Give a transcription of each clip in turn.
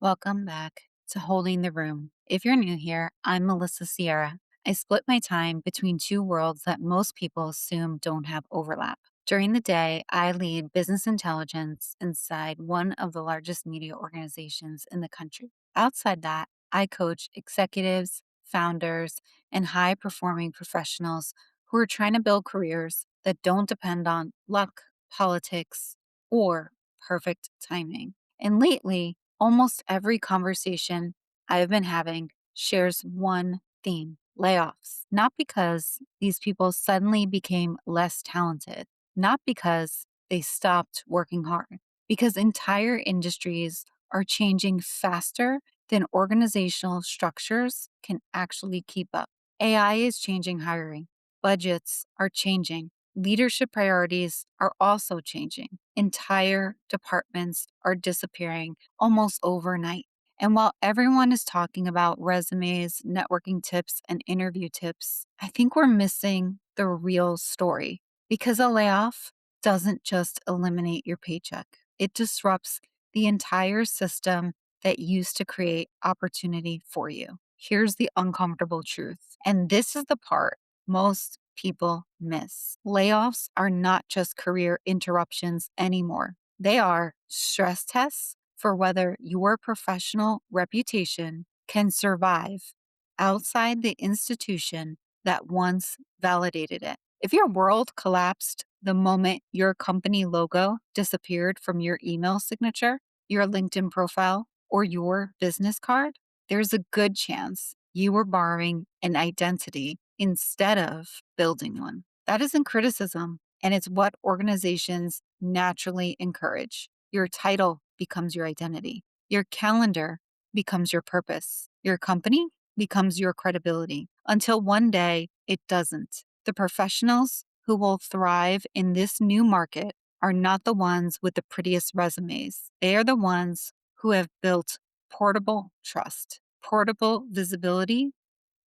Welcome back to Holding the Room. If you're new here, I'm Melissa Sierra. I split my time between two worlds that most people assume don't have overlap. During the day, I lead business intelligence inside one of the largest media organizations in the country. Outside that, I coach executives, founders, and high performing professionals who are trying to build careers that don't depend on luck, politics, or perfect timing. And lately, almost every conversation I've been having shares one theme: layoffs. Not because these people suddenly became less talented, not because they stopped working hard, because entire industries are changing faster than organizational structures can actually keep up. AI is changing hiring, budgets are changing, leadership priorities are also changing. Entire departments are disappearing almost overnight. And while everyone is talking about resumes, networking tips, and interview tips, I think we're missing the real story because a layoff doesn't just eliminate your paycheck, it disrupts the entire system that used to create opportunity for you. Here's the uncomfortable truth. And this is the part most people miss. Layoffs are not just career interruptions anymore. They are stress tests for whether your professional reputation can survive outside the institution that once validated it. If your world collapsed the moment your company logo disappeared from your email signature, your LinkedIn profile, or your business card, there's a good chance you were borrowing an identity instead of building one. That isn't criticism, and it's what organizations naturally encourage. Your title becomes your identity, your calendar becomes your purpose, your company becomes your credibility until one day it doesn't. The professionals who will thrive in this new market are not the ones with the prettiest resumes. They are the ones who have built portable trust, portable visibility,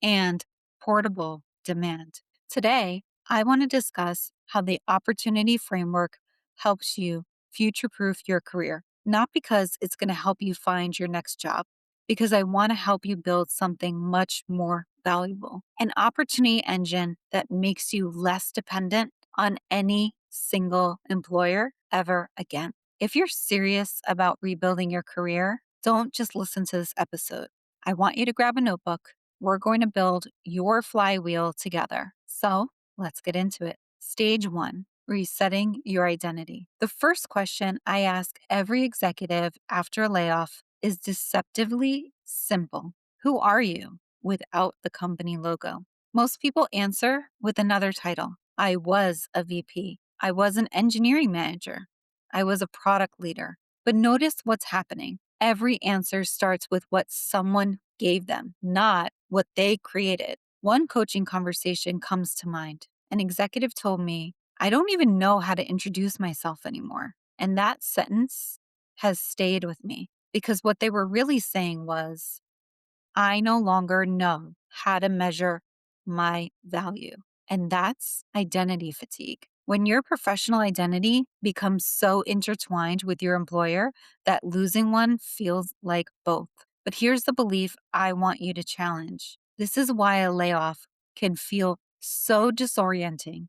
and portable demand. Today, I want to discuss how the opportunity framework helps you future proof your career, not because it's going to help you find your next job, because I want to help you build something much more valuable, an opportunity engine that makes you less dependent on any single employer ever again. If you're serious about rebuilding your career, don't just listen to this episode. I want you to grab a notebook. We're going to build your flywheel together. So let's get into it. Stage one: resetting your identity. The first question I ask every executive after a layoff is deceptively simple: who are you without the company logo? Most people answer with another title. I was a VP. I was an engineering manager. I was a product leader. But notice what's happening. Every answer starts with what someone gave them, not what they created. One coaching conversation comes to mind. An executive told me, I don't even know how to introduce myself anymore. And that sentence has stayed with me because what they were really saying was, I no longer know how to measure my value. And that's identity fatigue. When your professional identity becomes so intertwined with your employer that losing one feels like both. But here's the belief I want you to challenge. This is why a layoff can feel so disorienting,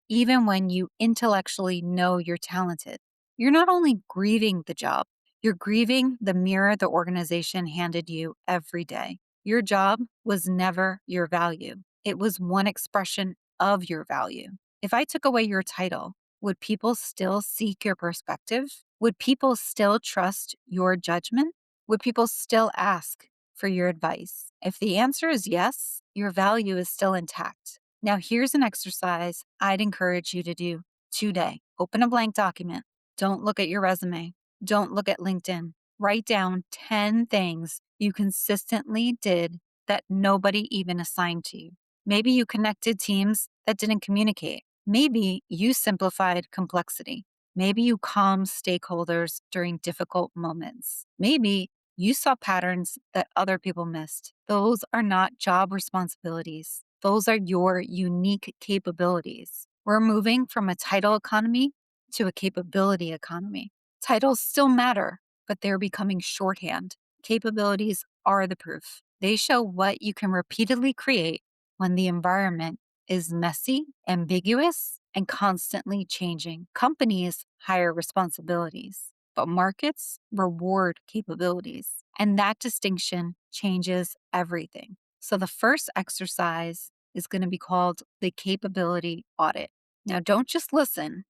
even when you intellectually know you're talented. You're not only grieving the job, you're grieving the mirror the organization handed you every day. Your job was never your value, it was one expression of your value. If I took away your title, would people still seek your perspective? Would people still trust your judgment? Would people still ask for your advice? If the answer is yes, your value is still intact. Now, here's an exercise I'd encourage you to do today. Open a blank document. Don't look at your resume. Don't look at LinkedIn. Write down 10 things you consistently did that nobody even assigned to you. Maybe you connected teams that didn't communicate. Maybe you simplified complexity. Maybe you calmed stakeholders during difficult moments. Maybe you saw patterns that other people missed. Those are not job responsibilities. Those are your unique capabilities. We're moving from a title economy to a capability economy. Titles still matter, but they're becoming shorthand. Capabilities are the proof. They show what you can repeatedly create when the environment is messy, ambiguous, and constantly changing. Companies hire responsibilities, but markets reward capabilities. And that distinction changes everything. So the first exercise is going to be called the Capability Audit. Now, don't just listen.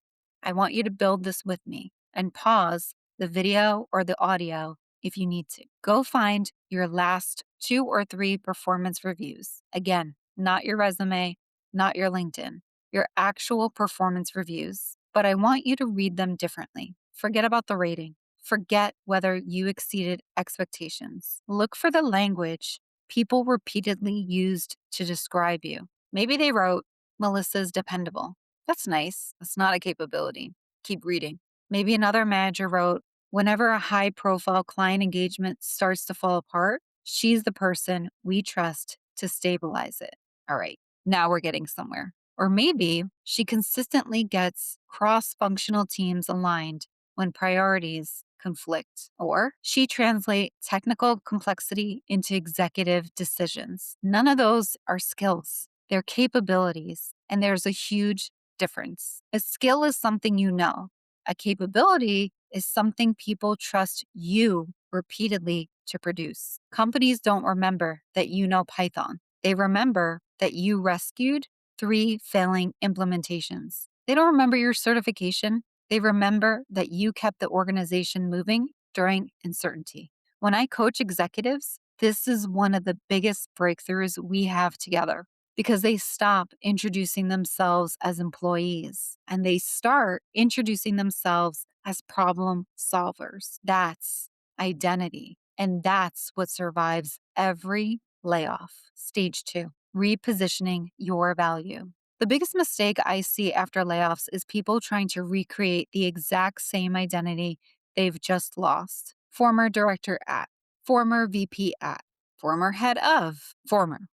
I want you to build this with me and pause the video or the audio if you need to. Go find your last 2 or 3 performance reviews. Again, not your resume, not your LinkedIn, your actual performance reviews. But I want you to read them differently. Forget about the rating. Forget whether you exceeded expectations. Look for the language people repeatedly used to describe you. Maybe they wrote, Melissa's dependable. That's nice. That's not a capability. Keep reading. Maybe another manager wrote, whenever a high profile client engagement starts to fall apart, she's the person we trust to stabilize it. All right, now we're getting somewhere. Or maybe she consistently gets cross functional teams aligned when priorities conflict. Or she translates technical complexity into executive decisions. None of those are skills, they're capabilities. And there's a huge difference. A skill is something you know. A capability is something people trust you repeatedly to produce. Companies don't remember that you know Python. They remember that you rescued 3 failing implementations. They don't remember your certification. They remember that you kept the organization moving during uncertainty. When I coach executives, this is one of the biggest breakthroughs we have together because they stop introducing themselves as employees and they start introducing themselves as problem solvers. That's identity. And that's what survives every layoff. Stage 2, repositioning your value. The biggest mistake I see after layoffs is people trying to recreate the exact same identity they've just lost. Former director at, former VP at, former head of, former.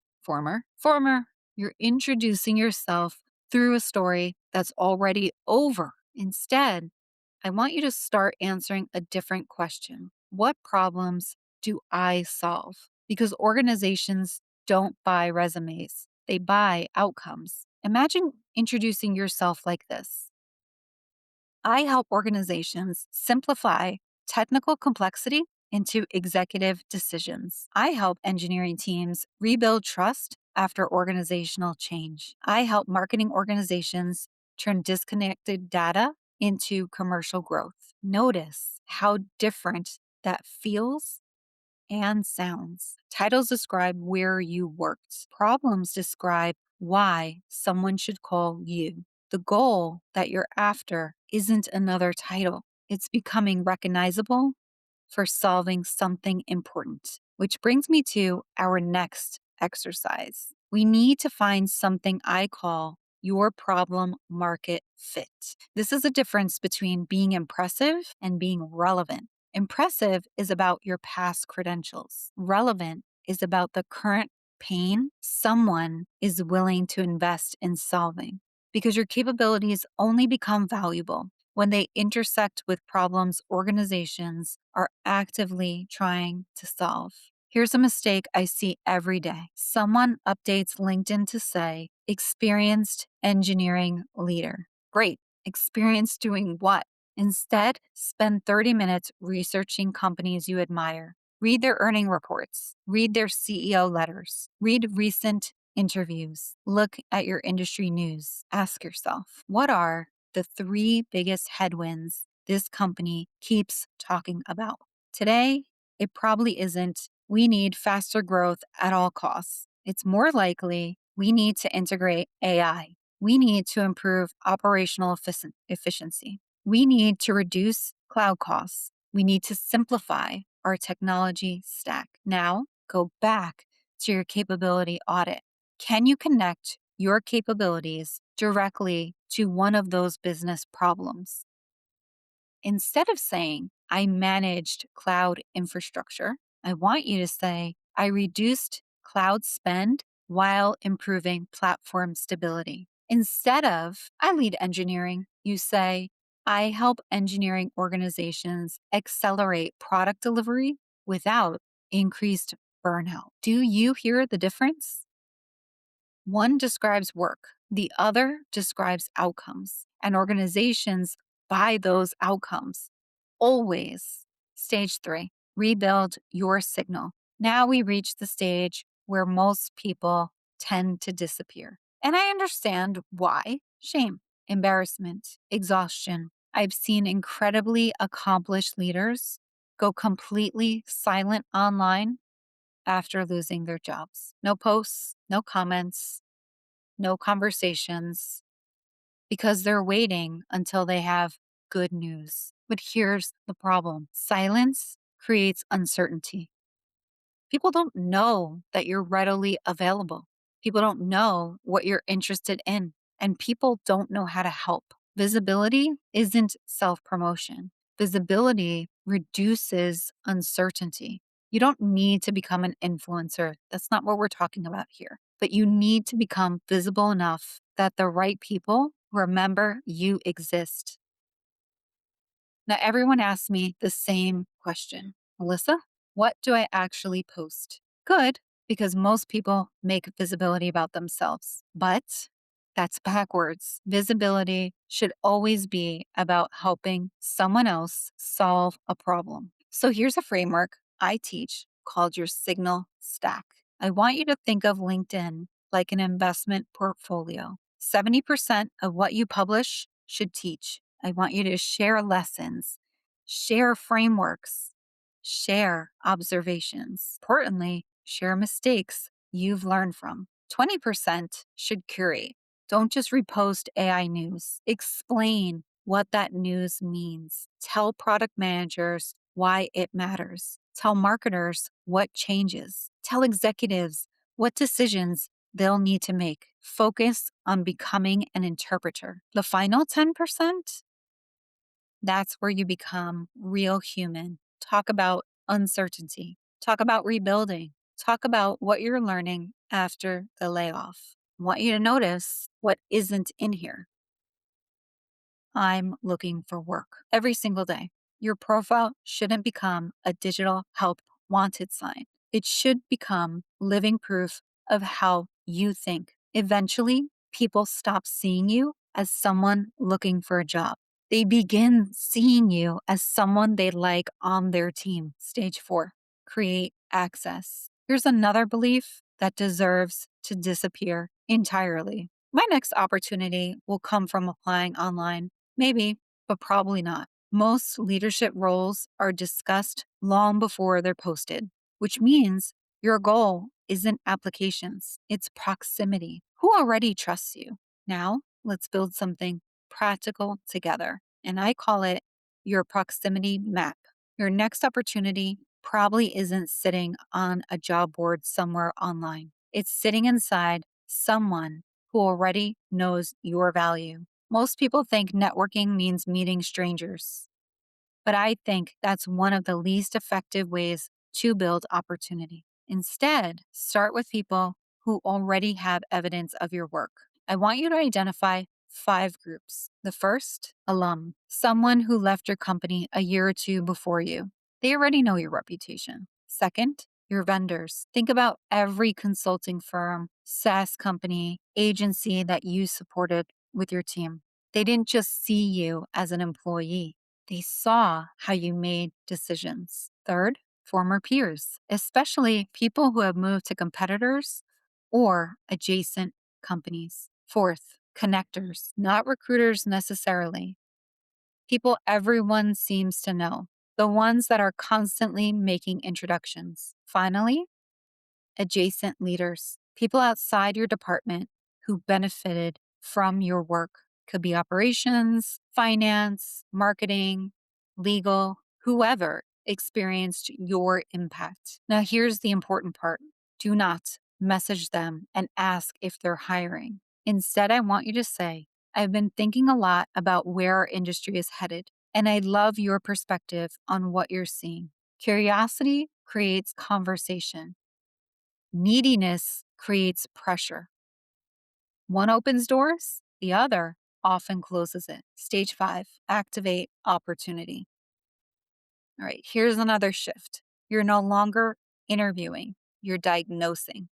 You're introducing yourself through a story that's already over. Instead, I want you to start answering a different question. What problems do I solve? Because organizations don't buy resumes, they buy outcomes. Imagine introducing yourself like this: I help organizations simplify technical complexity into executive decisions. I help engineering teams rebuild trust after organizational change. I help marketing organizations turn disconnected data into commercial growth. Notice how different that feels and sounds. Titles describe where you worked. Problems describe why someone should call you. The goal that you're after isn't another title. It's becoming recognizable for solving something important, which brings me to our next exercise. We need to find something I call your problem market fit. This is a difference between being impressive and being relevant. Impressive is about your past credentials. Relevant is about the current pain someone is willing to invest in solving. Because your capabilities only become valuable when they intersect with problems organizations are actively trying to solve. Here's a mistake I see every day. Someone updates LinkedIn to say, experienced engineering leader. Great. Experience doing what? Instead, spend 30 minutes researching companies you admire. Read their earning reports, read their CEO letters, read recent interviews, look at your industry news. Ask yourself, what are the 3 biggest headwinds this company keeps talking about? Today, it probably isn't, we need faster growth at all costs. It's more likely we need to integrate AI. We need to improve operational efficiency. We need to reduce cloud costs. We need to simplify our technology stack. Now, go back to your capability audit. Can you connect your capabilities directly to one of those business problems? Instead of saying, I managed cloud infrastructure, I want you to say, I reduced cloud spend while improving platform stability. Instead of, I lead engineering, you say, I help engineering organizations accelerate product delivery without increased burnout. Do you hear the difference? One describes work, the other describes outcomes, and organizations buy those outcomes. Always. Stage 3, rebuild your signal. Now we reach the stage where most people tend to disappear. And I understand why. Shame, embarrassment, exhaustion. I've seen incredibly accomplished leaders go completely silent online after losing their jobs. No posts, no comments, no conversations, because they're waiting until they have good news. But here's the problem: silence creates uncertainty. People don't know that you're readily available. People don't know what you're interested in, and people don't know how to help. Visibility isn't self promotion, visibility reduces uncertainty. You don't need to become an influencer. That's not what we're talking about here. But you need to become visible enough that the right people remember you exist. Now, everyone asks me the same question: Melissa, what do I actually post? Good, because most people make visibility about themselves. But that's backwards. Visibility should always be about helping someone else solve a problem. So here's a framework I teach called your signal stack. I want you to think of LinkedIn like an investment portfolio. 70% of what you publish should teach. I want you to share lessons, share frameworks, share observations. Importantly, share mistakes you've learned from. 20% should curate. Don't just repost AI news. Explain what that news means. Tell product managers why it matters. Tell marketers what changes. Tell executives what decisions they'll need to make. Focus on becoming an interpreter. The final 10%, that's where you become real human. Talk about uncertainty. Talk about rebuilding. Talk about what you're learning after the layoff. I want you to notice what isn't in here. I'm looking for work every single day. Your profile shouldn't become a digital help wanted sign. It should become living proof of how you think. Eventually, people stop seeing you as someone looking for a job. They begin seeing you as someone they like on their team. Stage 4, create access. Here's another belief that deserves to disappear entirely. My next opportunity will come from applying online. Maybe, but probably not. Most leadership roles are discussed long before they're posted, which means your goal isn't applications, it's proximity. Who already trusts you? Now, let's build something practical together. And I call it your proximity map. Your next opportunity probably isn't sitting on a job board somewhere online, it's sitting inside someone who already knows your value. Most people think networking means meeting strangers, but I think that's one of the least effective ways to build opportunity. Instead, start with people who already have evidence of your work. I want you to identify 5 groups. The first, alum, someone who left your company a year or two before you. They already know your reputation. Second, your vendors. Think about every consulting firm, SaaS company, agency that you supported with your team. They didn't just see you as an employee, they saw how you made decisions. Third, former peers, especially people who have moved to competitors or adjacent companies. Fourth, connectors, not recruiters necessarily. People everyone seems to know, the ones that are constantly making introductions. Finally, adjacent leaders, people outside your department who benefited from your work. Could be operations, finance, marketing, legal, whoever experienced your impact. Now, here's the important part: do not message them and ask if they're hiring. Instead, I want you to say, I've been thinking a lot about where our industry is headed, and I love your perspective on what you're seeing. Curiosity creates conversation. Neediness creates pressure. One opens doors, the other often closes it. Stage 5, activate opportunity. All right, here's another shift. You're no longer interviewing, you're diagnosing.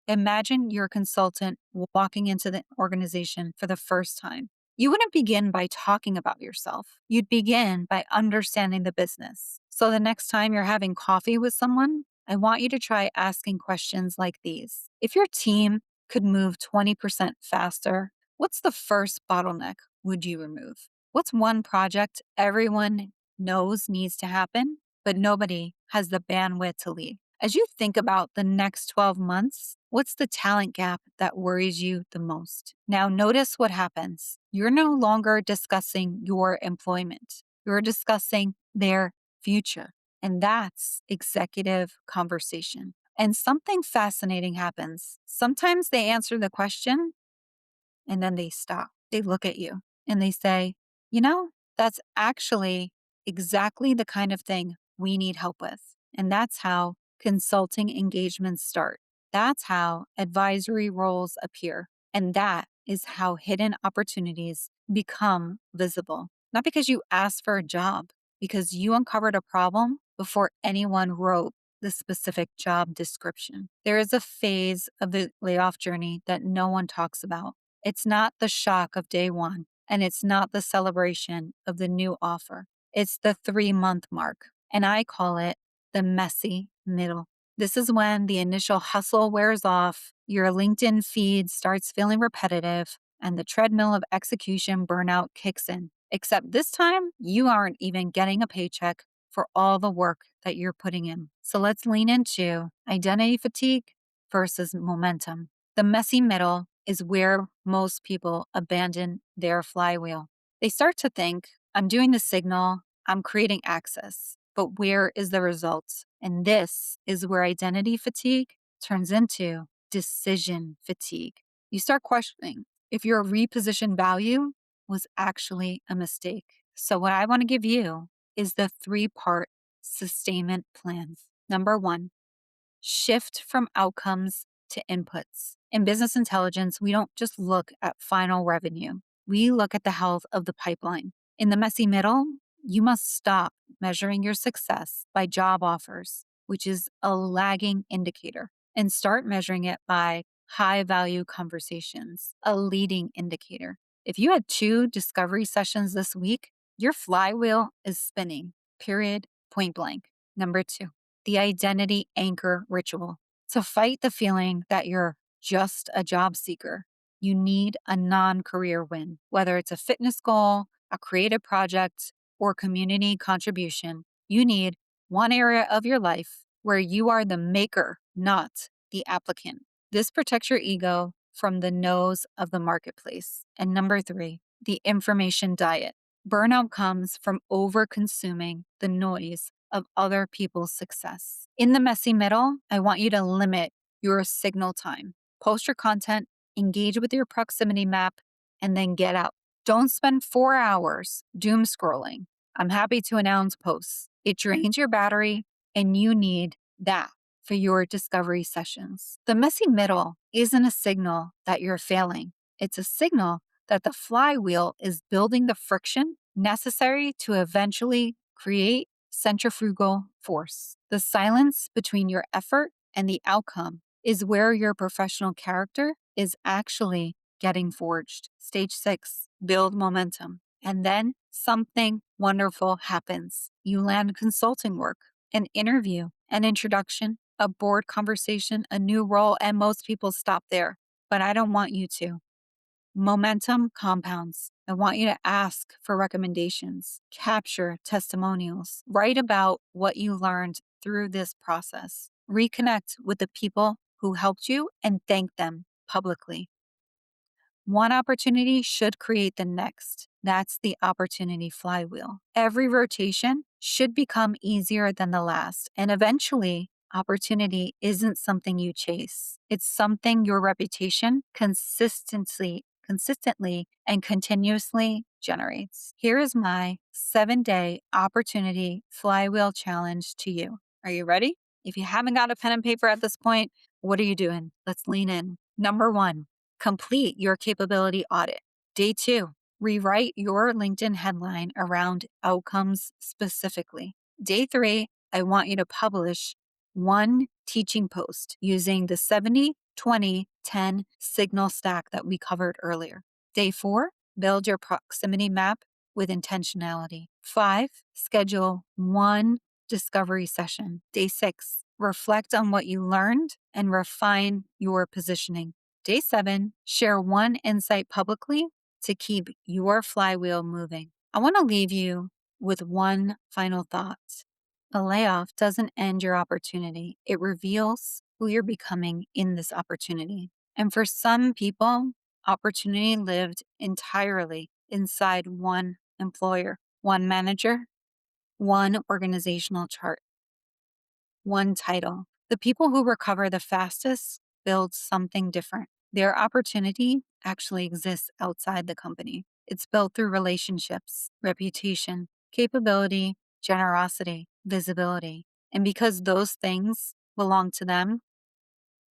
Imagine you're a consultant walking into the organization for the first time. You wouldn't begin by talking about yourself. You'd begin by understanding the business. So the next time you're having coffee with someone, I want you to try asking questions like these. If your team could move 20% faster, what's the first bottleneck would you remove? What's one project everyone knows needs to happen, but nobody has the bandwidth to lead? As you think about the next 12 months, what's the talent gap that worries you the most? Now, notice what happens. You're no longer discussing your employment, you're discussing their future. And that's executive conversation. And something fascinating happens. Sometimes they answer the question and then they stop. They look at you and they say, you know, that's actually exactly the kind of thing we need help with. And that's how consulting engagements start. That's how advisory roles appear. And that is how hidden opportunities become visible. Not because you asked for a job, because you uncovered a problem before anyone wrote the specific job description. There is a phase of the layoff journey that no one talks about. It's not the shock of day one, and it's not the celebration of the new offer. It's the 3-month mark, and I call it the messy middle. This is when the initial hustle wears off, your LinkedIn feed starts feeling repetitive, and the treadmill of execution burnout kicks in. Except this time, you aren't even getting a paycheck for all the work that you're putting in. So let's lean into identity fatigue versus momentum. The messy middle is where most people abandon their flywheel. They start to think, I'm doing the signal, I'm creating access, but where is the result? And this is where identity fatigue turns into decision fatigue. You start questioning if your repositioned value was actually a mistake. So, what I want to give you is the 3-part sustainment plan. Number 1, shift from outcomes to inputs. In business intelligence, we don't just look at final revenue, we look at the health of the pipeline. In the messy middle, you must stop measuring your success by job offers, which is a lagging indicator, and start measuring it by high value conversations, a leading indicator. If you had 2 discovery sessions this week, your flywheel is spinning, period, point blank. Number 2, the identity anchor ritual. To fight the feeling that you're just a job seeker, you need a non career win, whether it's a fitness goal, a creative project, or community contribution. You need one area of your life where you are the maker, not the applicant. This protects your ego from the nose of the marketplace. And number 3, the information diet. Burnout comes from over consuming the noise of other people's success. In the messy middle, I want you to limit your signal time. Post your content, engage with your proximity map, and then get out. Don't spend 4 hours doom scrolling. I'm happy to announce posts. It drains your battery, and you need that for your discovery sessions. The messy middle isn't a signal that you're failing, it's a signal that the flywheel is building the friction necessary to eventually create centrifugal force. The silence between your effort and the outcome is where your professional character is actually getting forged. Stage 6, build momentum. And then something wonderful happens. You land consulting work, an interview, an introduction, a board conversation, a new role, and most people stop there. But I don't want you to. Momentum compounds. I want you to ask for recommendations, capture testimonials, write about what you learned through this process, reconnect with the people who helped you, and thank them publicly. One opportunity should create the next. That's the opportunity flywheel. Every rotation should become easier than the last. And eventually, opportunity isn't something you chase. It's something your reputation consistently and continuously generates. Here is my 7-day opportunity flywheel challenge to you. Are you ready? If you haven't got a pen and paper at this point, what are you doing? Let's lean in. Number 1, complete your capability audit. Day 2, rewrite your LinkedIn headline around outcomes specifically. Day 3, I want you to publish one teaching post using the 70-20-10 signal stack that we covered earlier. Day 4, build your proximity map with intentionality. 5, schedule one discovery session. Day 6, reflect on what you learned and refine your positioning. Day 7, share one insight publicly to keep your flywheel moving. I want to leave you with one final thought. A layoff doesn't end your opportunity, it reveals who you're becoming in this opportunity. And for some people, opportunity lived entirely inside one employer, one manager, one organizational chart, one title. The people who recover the fastest build something different. Their opportunity actually exists outside the company. It's built through relationships, reputation, capability, generosity, visibility. And because those things belong to them,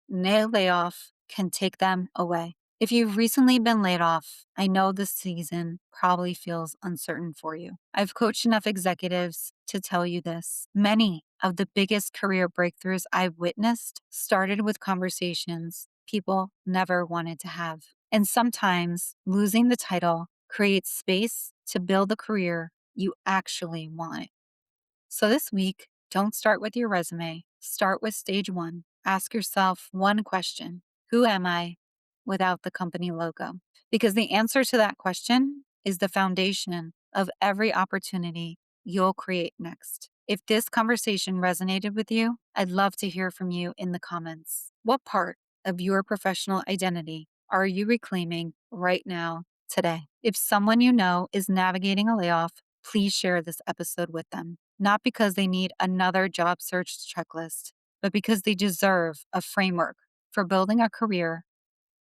no layoff can take them away. If you've recently been laid off, I know this season probably feels uncertain for you. I've coached enough executives to tell you this. Many of the biggest career breakthroughs I've witnessed started with conversations people never wanted to have. And sometimes losing the title creates space to build the career you actually want. So this week, don't start with your resume. Start with stage 1. Ask yourself one question: who am I without the company logo? Because the answer to that question is the foundation of every opportunity you'll create next. If this conversation resonated with you, I'd love to hear from you in the comments. What part of your professional identity are you reclaiming right now, today? If someone you know is navigating a layoff, please share this episode with them. Not because they need another job search checklist, but because they deserve a framework for building a career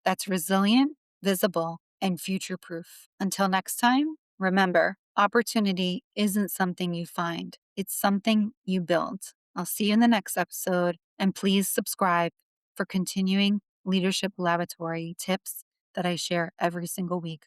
that's resilient, visible, and future proof. Until next time, remember, opportunity isn't something you find, it's something you build. I'll see you in the next episode, and please subscribe for continuing Leadership Laboratory tips that I share every single week.